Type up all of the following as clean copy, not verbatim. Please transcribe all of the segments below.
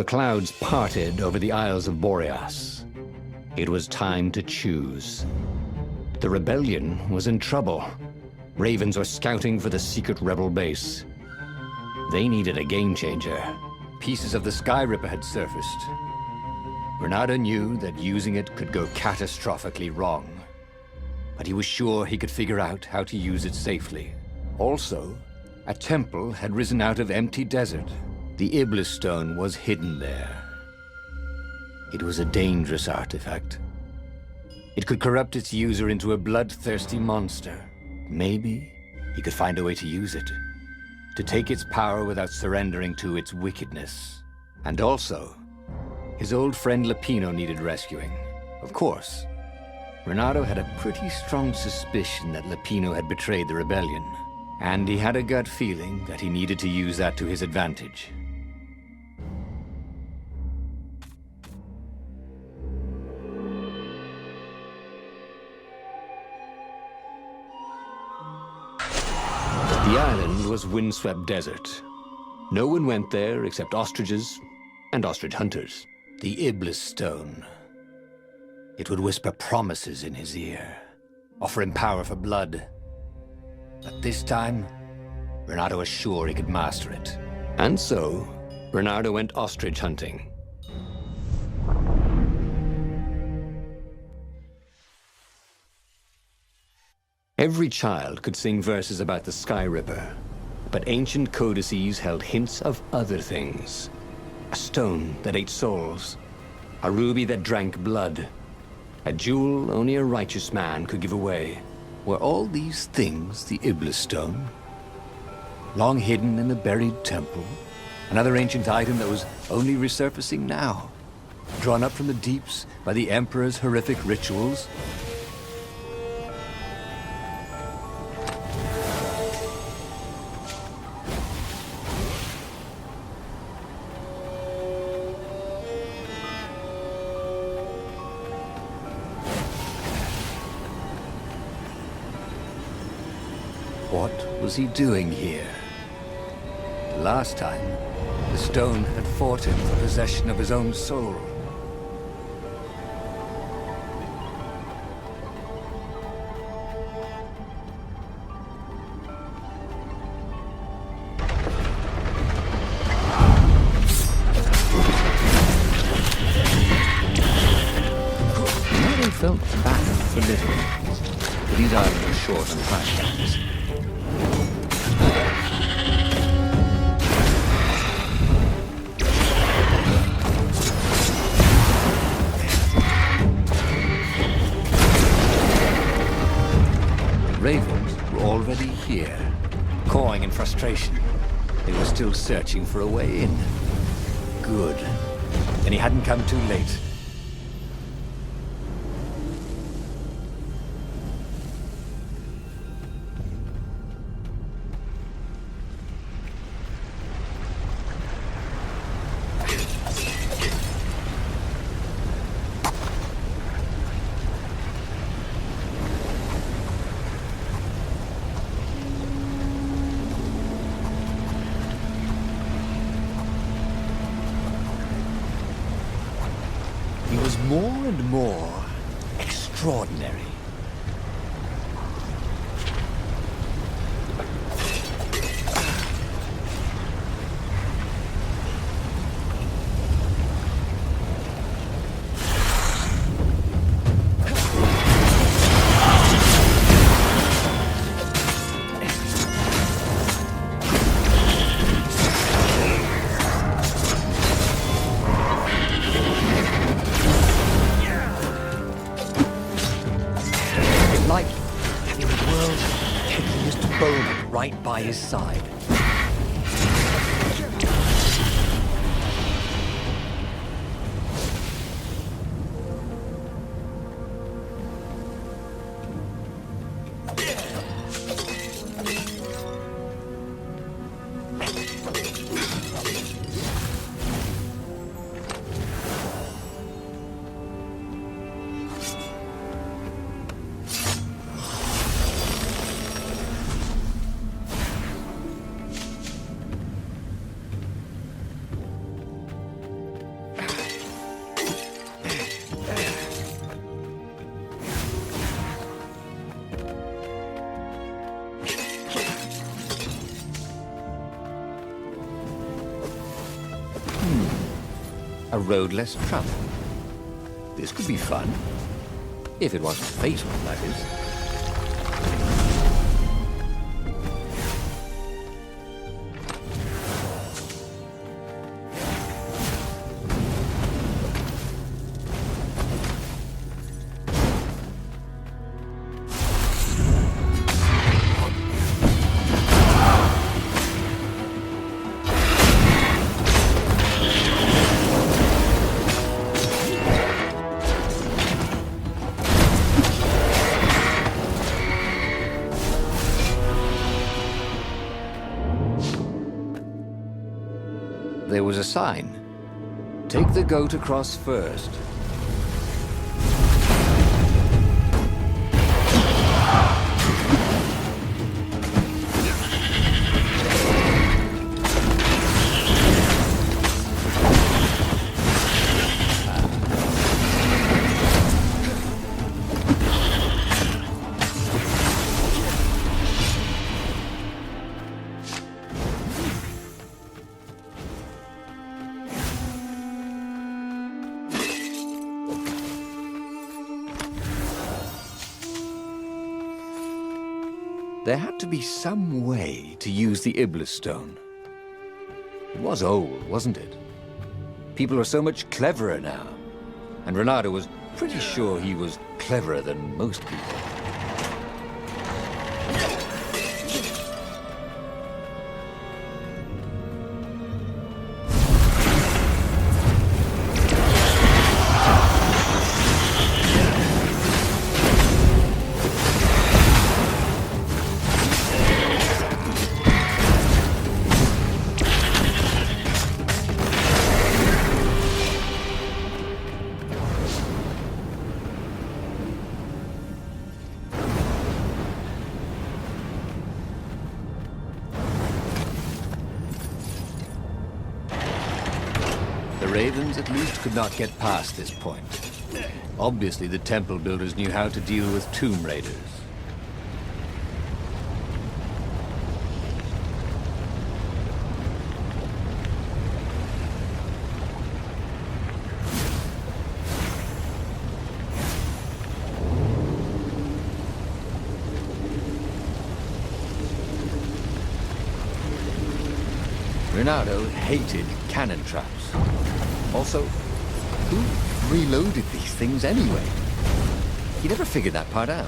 clouds parted over the Isles of Boreas. It was time to choose. The rebellion was in trouble. Ravens were scouting for the secret rebel base. They needed a game-changer. Pieces of the Sky Ripper had surfaced. Reynardo knew that using it could go catastrophically wrong, but he was sure he could figure out how to use it safely. Also, a temple had risen out of empty desert. The Iblis stone was hidden there. It was a dangerous artifact. It could corrupt its user into a bloodthirsty monster. Maybe he could find a way to use it, to take its power without surrendering to its wickedness. And also, his old friend Lupino needed rescuing. Of course, Reynardo had a pretty strong suspicion that Lupino had betrayed the rebellion, and he had a gut feeling that he needed to use that to his advantage. The island was windswept desert. No one went there except ostriches and ostrich hunters. The Iblis stone. It would whisper promises in his ear, offer him power for blood. But this time, Reynardo was sure he could master it. And so, Reynardo went ostrich hunting. Every child could sing verses about the Sky Ripper, but ancient codices held hints of other things. A stone that ate souls, a ruby that drank blood, a jewel only a righteous man could give away. Were all these things the Iblis stone? Long hidden in a buried temple? Another ancient item that was only resurfacing now? Drawn up from the deeps by the Emperor's horrific rituals? What was he doing here? Last time, the stone had fought him for possession of his own soul. He felt back for little, but these islands are short on flashbacks. Ravens were already here, cawing in frustration. They were still searching for a way in. Good. Then he hadn't come too late. He was more and more extraordinary. Like having the world taking Mr. Bowman right by his side. a road less traveled. This could be fun. If it wasn't fatal, that is. There was a sign. Take the goat across first. There had to be some way to use the Iblis stone. It was old, wasn't it? People are so much cleverer now. And Reynardo was pretty sure he was cleverer than most people. The Ravens, at least, could not get past this point. Obviously, the temple builders knew how to deal with tomb raiders. Reynardo hated cannon traps. Also, who reloaded these things anyway? He never figured that part out.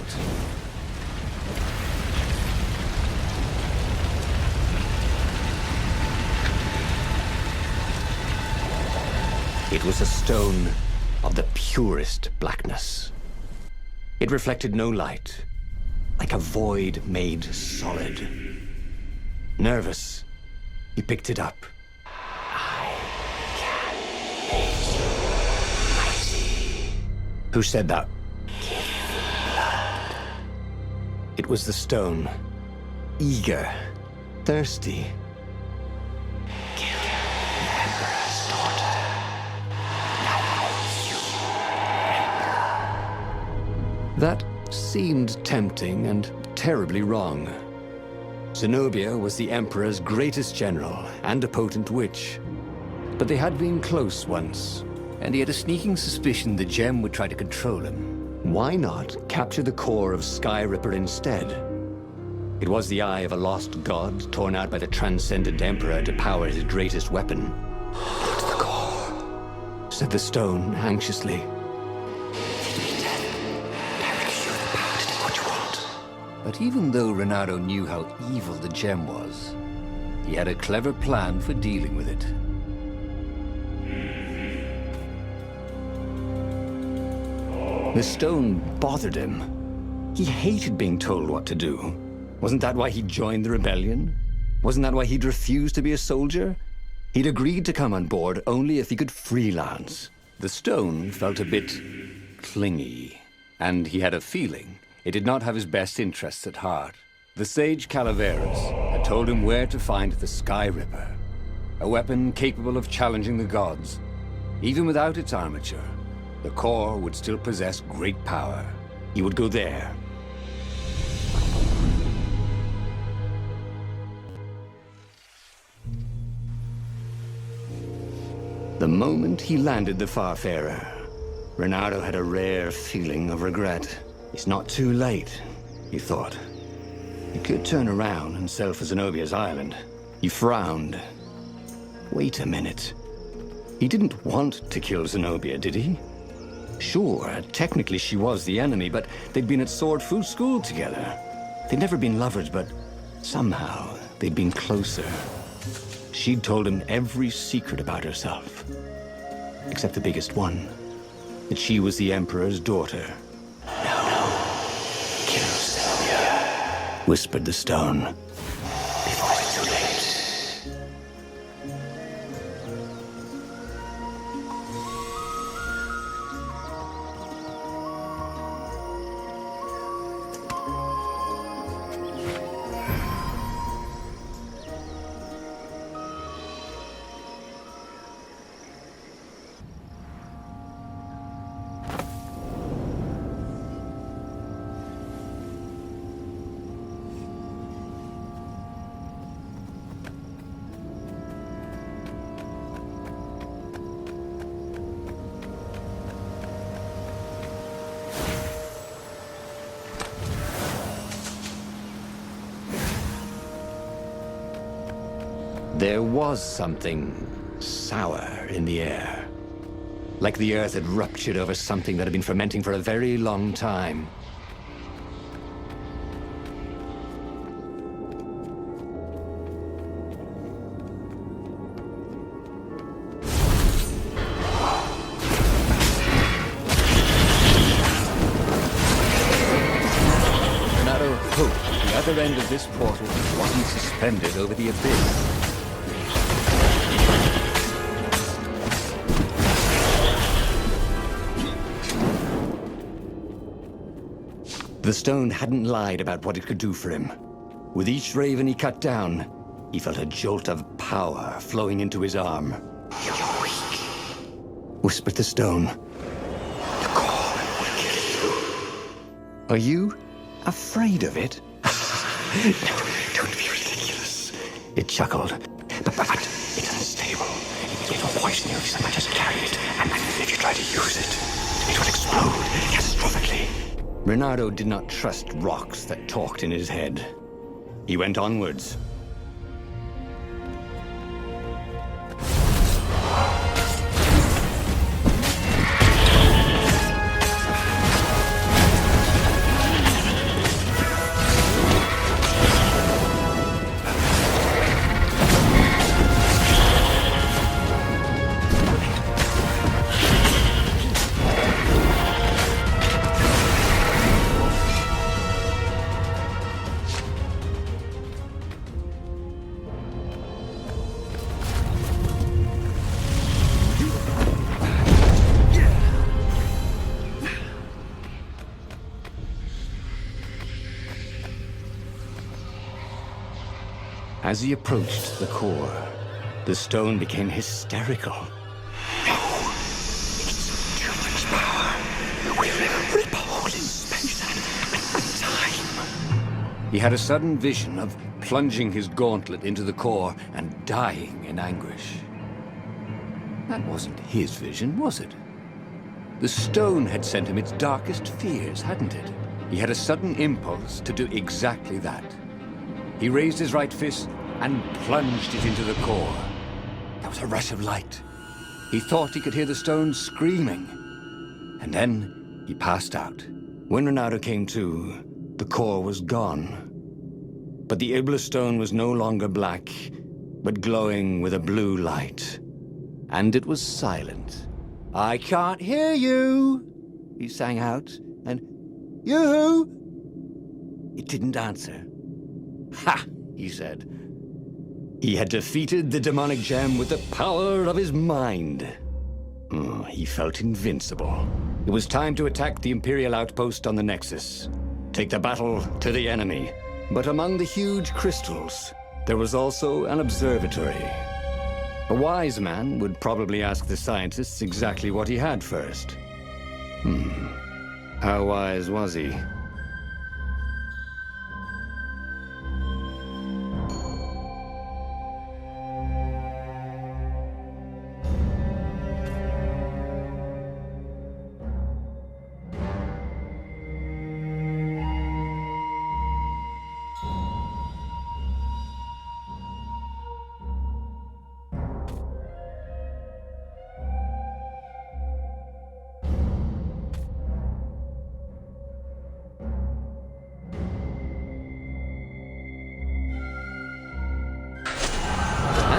It was a stone of the purest blackness. It reflected no light, like a void made solid. Nervous, he picked it up. Who said that? It was the stone. Eager. Thirsty. Kill the Emperor's daughter. That seemed tempting and terribly wrong. Zenobia was the Emperor's greatest general and a potent witch. But they had been close once. And he had a sneaking suspicion the gem would try to control him. Why not capture the core of Sky Ripper instead? It was the eye of a lost god torn out by the transcendent Emperor to power his greatest weapon. What's the core? Said the stone anxiously. But even though Reynardo knew how evil the gem was, he had a clever plan for dealing with it. The stone bothered him. He hated being told what to do. Wasn't that why he joined the rebellion? Wasn't that why he'd refused to be a soldier? He'd agreed to come on board only if he could freelance. The stone felt a bit clingy, and he had a feeling it did not have his best interests at heart. The sage Calaveras had told him where to find the Sky Ripper, a weapon capable of challenging the gods. Even without its armature, the core would still possess great power. He would go there. The moment he landed the Farfarer, Reynardo had a rare feeling of regret. It's not too late, he thought. He could turn around and sail for Zenobia's island. He frowned. Wait a minute. He didn't want to kill Zenobia, did he? Sure, technically she was the enemy, but they'd been at Sword Fu school together. They'd never been lovers, but somehow they'd been closer. She'd told him every secret about herself, except the biggest one, that she was the Emperor's daughter. No, kill Zenobia, whispered the stone, before it's too late. There was something sour in the air. Like the earth had ruptured over something that had been fermenting for a very long time. Reynardo hoped the other end of this portal wasn't suspended over the abyss. The stone hadn't lied about what it could do for him. With each raven he cut down, he felt a jolt of power flowing into his arm. "You're weak," whispered the stone. "The core will kill you." "Are you afraid of it?" "No, don't be ridiculous," it chuckled. But it's unstable. It will poison you if someone just carry it, and if you try to use it, it will explode catastrophically. Reynardo did not trust rocks that talked in his head. He went onwards. As he approached the core, the stone became hysterical. "No! It's too much power! We'll rip a hole in space and time!" He had a sudden vision of plunging his gauntlet into the core and dying in anguish. That wasn't his vision, was it? The stone had sent him its darkest fears, hadn't it? He had a sudden impulse to do exactly that. He raised his right fist and plunged it into the core. There was a rush of light. He thought he could hear the stone screaming. And then he passed out. When Reynardo came to, the core was gone. But the Iblis stone was no longer black, but glowing with a blue light. And it was silent. "I can't hear you," he sang out, and "Yoo-hoo!" It didn't answer. "Ha!" he said. He had defeated the demonic gem with the power of his mind. He felt invincible. It was time to attack the Imperial outpost on the Nexus. Take the battle to the enemy. But among the huge crystals, there was also an observatory. A wise man would probably ask the scientists exactly what he had first. How wise was he?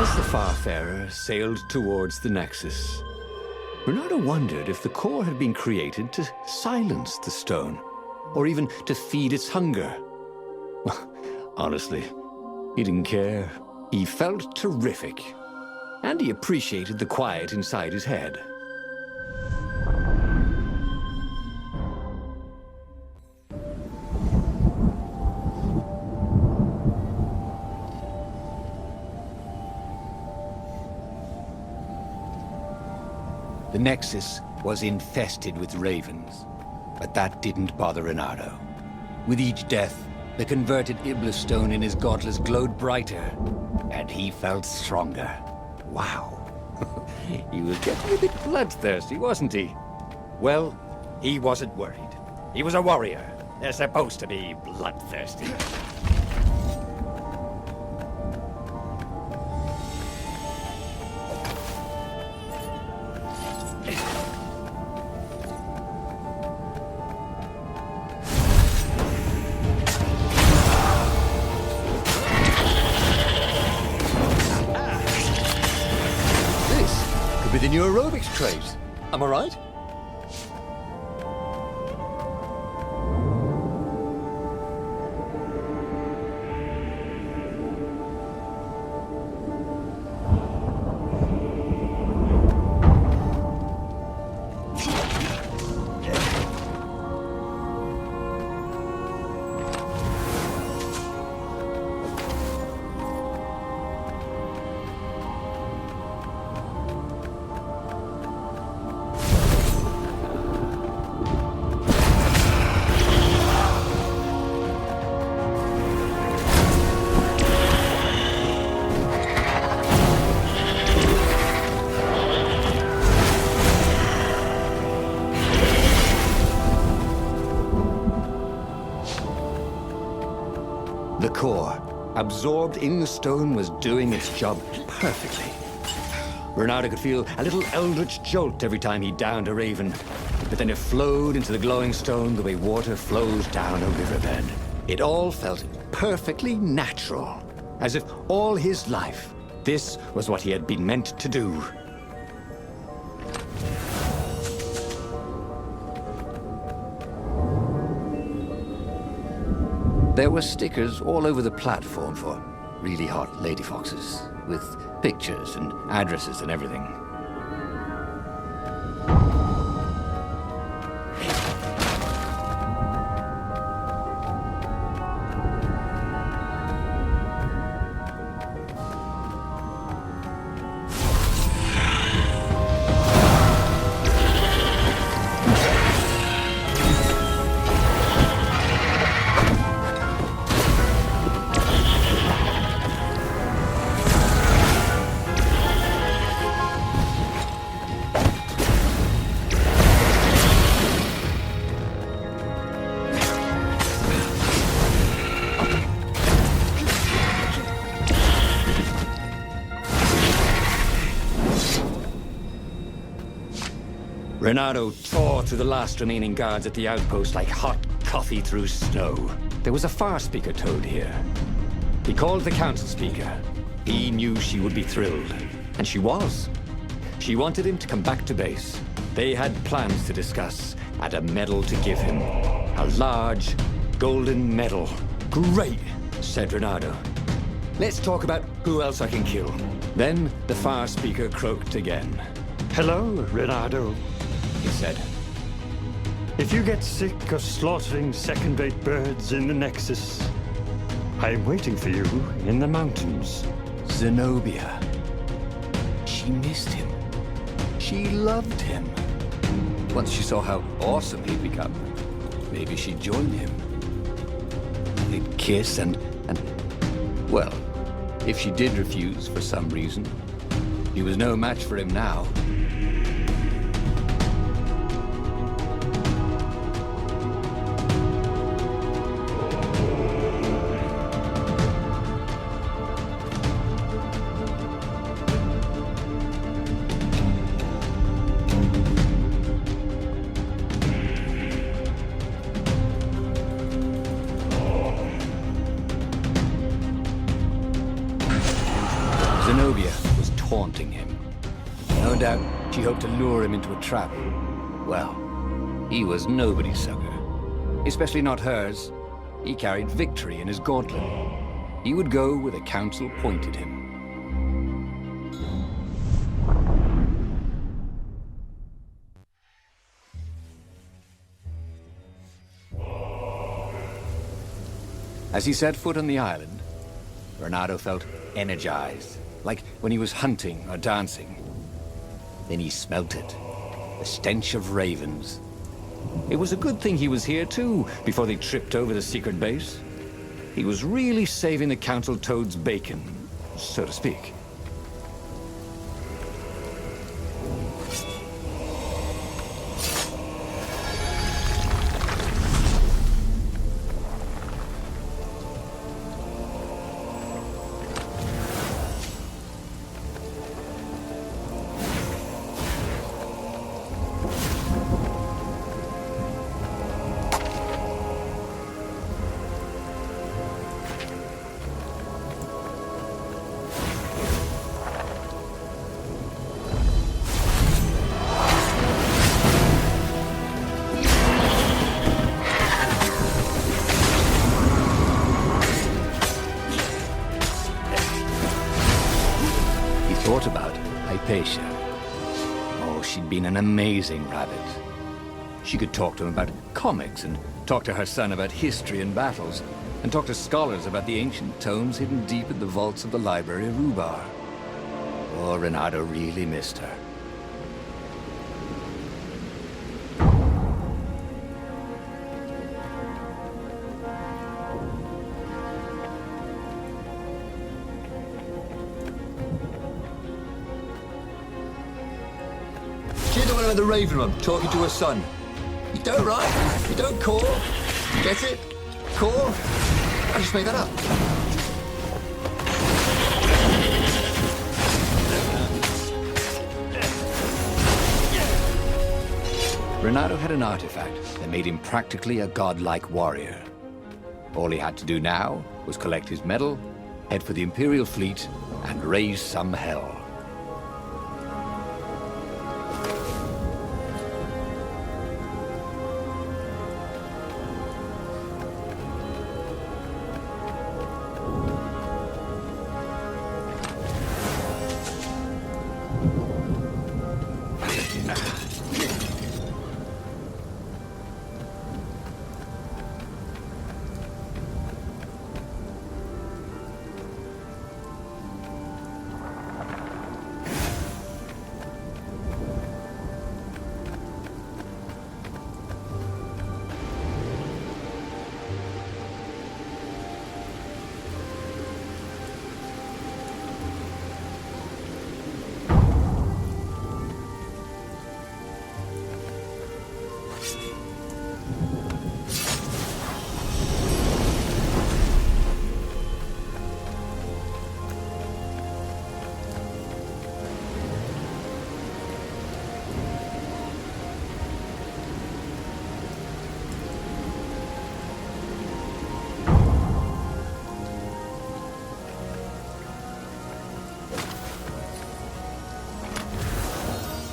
As the Farfarer sailed towards the Nexus, Reynardo wondered if the core had been created to silence the stone, or even to feed its hunger. Honestly, he didn't care. He felt terrific, and he appreciated the quiet inside his head. The Nexus was infested with ravens, but that didn't bother Reynardo. With each death, the converted Iblis stone in his gauntlets glowed brighter, and he felt stronger. Wow. He was getting a bit bloodthirsty, wasn't he? Well, he wasn't worried. He was a warrior. They're supposed to be bloodthirsty. With the new aerobics craze. Am I right? The core, absorbed in the stone, was doing its job perfectly. Reynardo could feel a little eldritch jolt every time he downed a raven, but then it flowed into the glowing stone the way water flows down a riverbed. It all felt perfectly natural, as if all his life, this was what he had been meant to do. There were stickers all over the platform for really hot lady foxes, with pictures and addresses and everything. Reynardo tore through the last remaining guards at the outpost like hot coffee through snow. There was a far speaker toad here. He called the council speaker. He knew she would be thrilled. And she was. She wanted him to come back to base. They had plans to discuss and a medal to give him. A large, golden medal. Great, said Reynardo. Let's talk about who else I can kill. Then the far speaker croaked again. Hello, Reynardo, he said. If you get sick of slaughtering second-rate birds in the Nexus, I'm waiting for you in the mountains. Zenobia. She missed him. She loved him. Once she saw how awesome he'd become, maybe she'd join him. They'd kiss and... Well, if she did refuse for some reason, he was no match for him now. Zenobia taunting him. No doubt she hoped to lure him into a trap. Well, he was nobody's sucker, especially not hers. He carried victory in his gauntlet. He would go where the council pointed him. As he set foot on the island, Reynardo felt energized, like when he was hunting or dancing. Then he smelt it, the stench of ravens. It was a good thing he was here too, before they tripped over the secret base. He was really saving the council toad's bacon, so to speak. Thought about Hypatia. Oh, she'd been an amazing rabbit. She could talk to him about comics, and talk to her son about history and battles, and talk to scholars about the ancient tomes hidden deep in the vaults of the library of Ubar. Oh, Reynardo really missed her. She's the one about the Raven one, talking to her son. You don't write, you don't call. Get it? Call? I just made that up. Reynardo had an artifact that made him practically a godlike warrior. All he had to do now was collect his medal, head for the Imperial fleet, and raise some hell.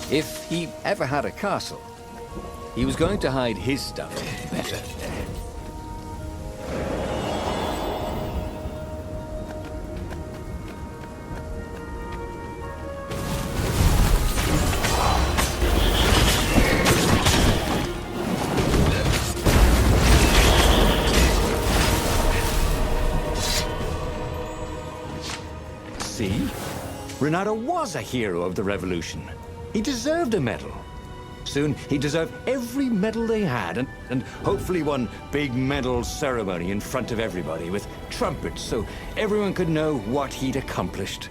If he ever had a castle, he was going to hide his stuff better. See? Reynardo was a hero of the revolution. He deserved a medal. Soon, he'd deserve every medal they had, and hopefully one big medal ceremony in front of everybody with trumpets so everyone could know what he'd accomplished.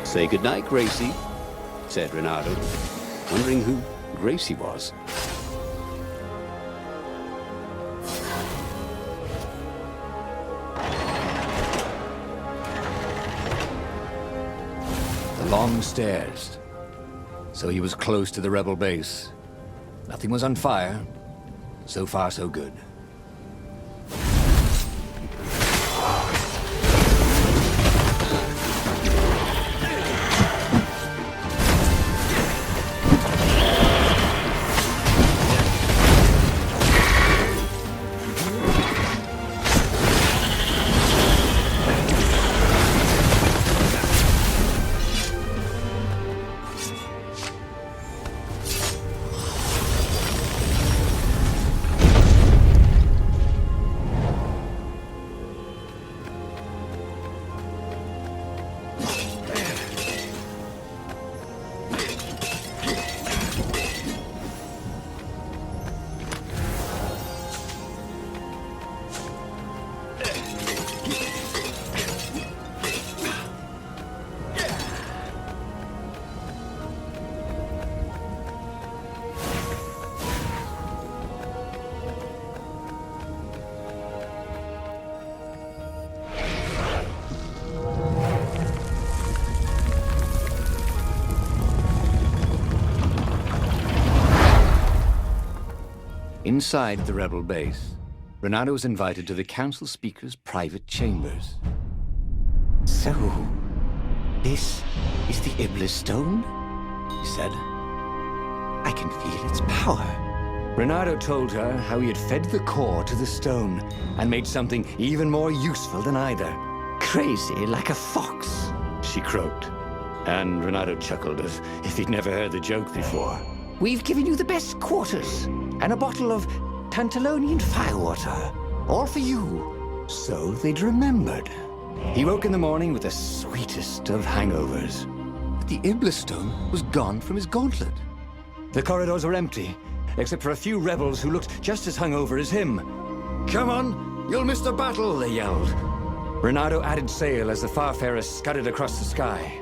Say goodnight, Gracie, said Reynardo, wondering who Gracie was. The long stairs. So he was close to the rebel base. Nothing was on fire. So far, so good. Inside the rebel base, Reynardo was invited to the council speaker's private chambers. So, this is the Iblis stone? He said. I can feel its power. Reynardo told her how he had fed the core to the stone and made something even more useful than either. Crazy like a fox, She croaked, and Reynardo chuckled as if he'd never heard the joke before. We've given you the best quarters and a bottle of Tantalonian firewater, all for you. So they'd remembered. He woke in the morning with the sweetest of hangovers. But the Iblis stone was gone from his gauntlet. The corridors were empty, except for a few rebels who looked just as hungover as him. "Come on, you'll miss the battle," they yelled. Reynardo added sail as the Farfarer scudded across the sky.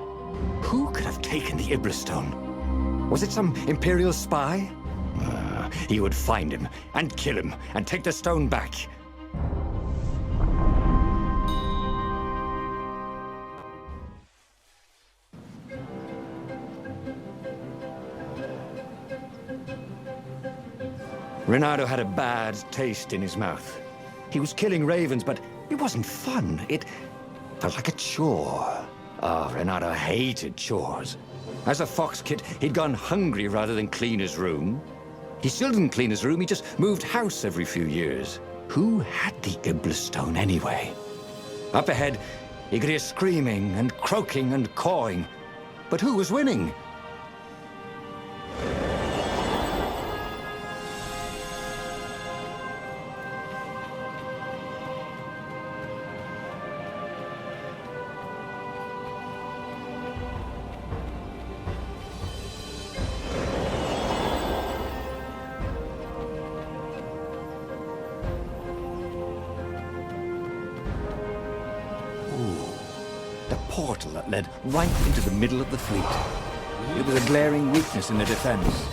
Who could have taken the Iblis stone? Was it some Imperial spy? He would find him, and kill him, and take the stone back. Reynardo had a bad taste in his mouth. He was killing ravens, but it wasn't fun. It felt like a chore. Oh, Reynardo hated chores. As a fox kid, he'd gone hungry rather than clean his room. He still didn't clean his room, he just moved house every few years. Who had the Iblis stone anyway? Up ahead, he could hear screaming and croaking and cawing. But who was winning? Portal that led right into the middle of the fleet. It was a glaring weakness in the defense.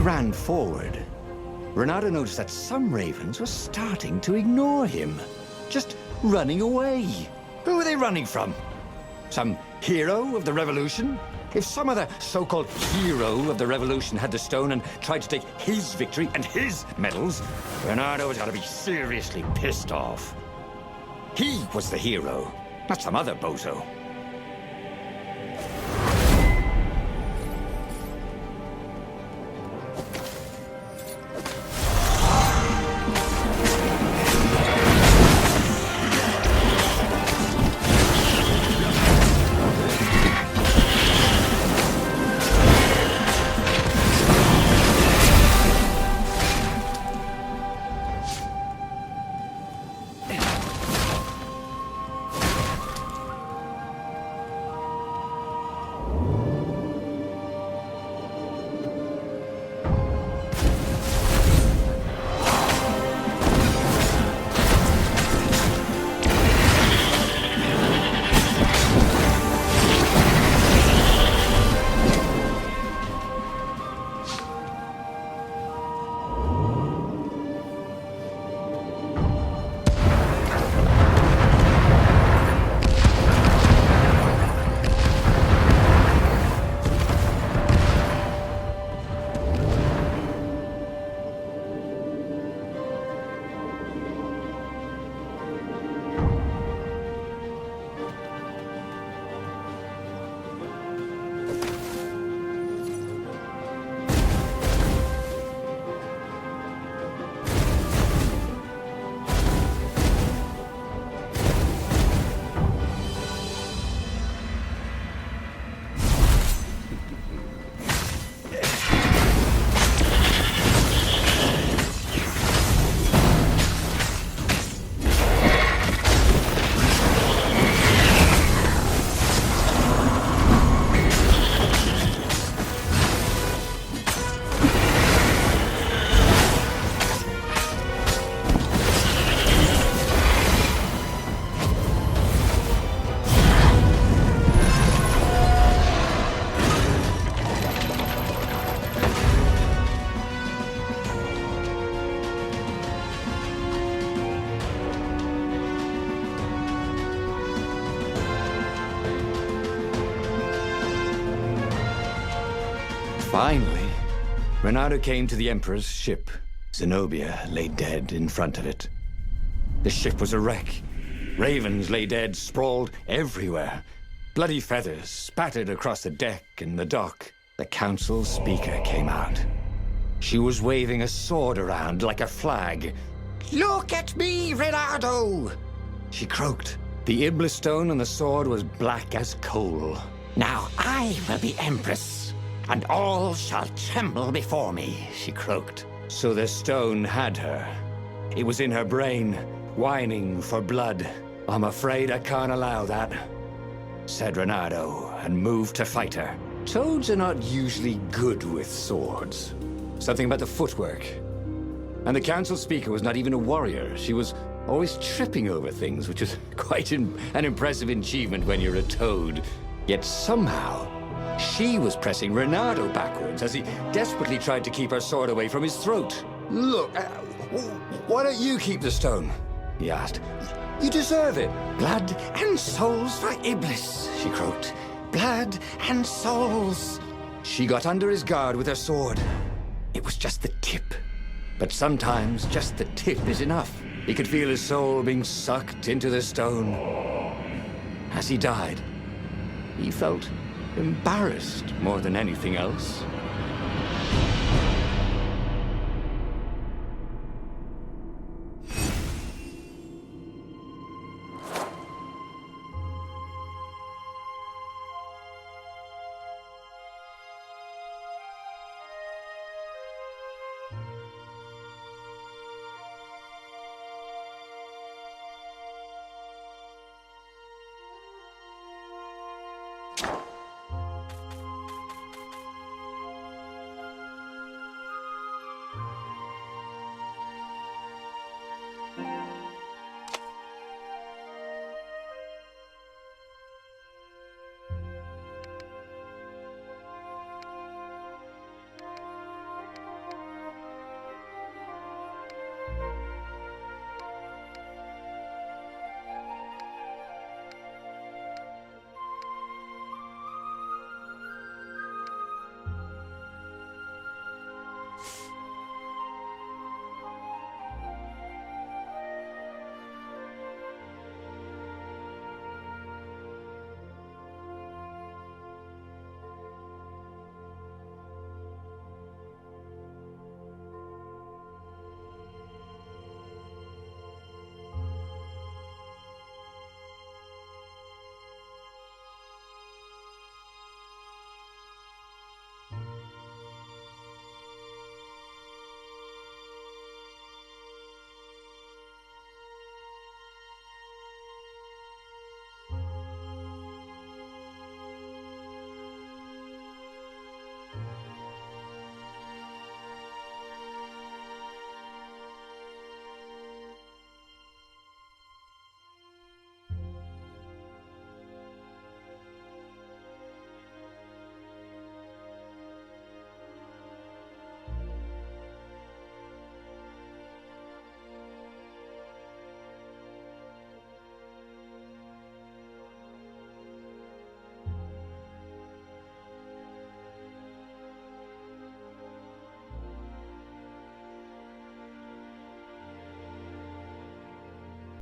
he ran forward, Reynardo noticed that some ravens were starting to ignore him, just running away. Who were they running from? Some hero of the revolution? If some other so-called hero of the revolution had the stone and tried to take his victory and his medals, Reynardo was gonna be seriously pissed off. He was the hero, not some other bozo. Finally, Reynardo came to the Emperor's ship. Zenobia lay dead in front of it. The ship was a wreck. Ravens lay dead, sprawled everywhere. Bloody feathers spattered across the deck and the dock. The council speaker came out. She was waving a sword around like a flag. Look at me, Reynardo! She croaked. The Iblis stone on the sword was black as coal. Now I will be Empress, and all shall tremble before me, she croaked. So the stone had her. It was in her brain, whining for blood. I'm afraid I can't allow that, said Reynardo, and moved to fight her. Toads are not usually good with swords. Something about the footwork. And the council speaker was not even a warrior. She was always tripping over things, which is quite an impressive achievement when you're a toad. Yet somehow, she was pressing Reynardo backwards as he desperately tried to keep her sword away from his throat. Look, why don't you keep the stone? He asked. You deserve it. Blood and souls for Iblis, she croaked. Blood and souls. She got under his guard with her sword. It was just the tip. But sometimes just the tip is enough. He could feel his soul being sucked into the stone. As he died, he felt embarrassed more than anything else.